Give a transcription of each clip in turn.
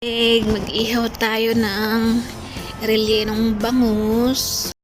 Mag-ihaw tayo ng rellenong bangus.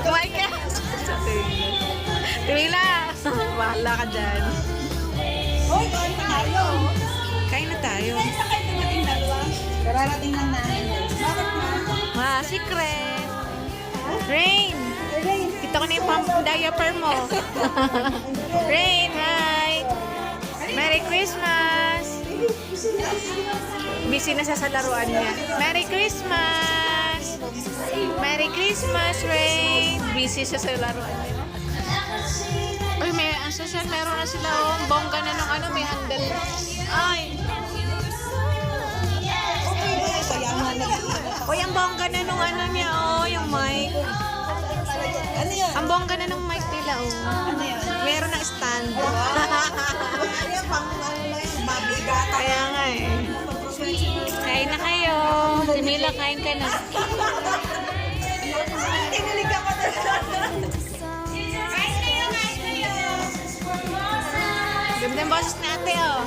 Kumain ka! Tuwila! Bahala ka dyan. Hoy, kain tayo. Kain na tayo. Kararating lang namin. Bakit na? Secret! Rain! Kita ko na yung diaper mo. Rain, hi! Merry Christmas! Busy na siya sa laruan niya. Merry Christmas! Merry Christmas, Rain! Busy siya sa laruan niya. Uy, ang social meron na sila, oh. Bongga na ng ano, may handle. Ay! Uy, ang bongga na nung ano niya, oh, yung mic. Ano yun? Ang bongga na ng mic nila, oh. Ano yun? Meron ng stand. Kaya pang mabigat. Kaya nga eh. Kain na kayo. Timila, kain ka na. Tinilig ka pa na. Ganda ang boses ni ate, oh.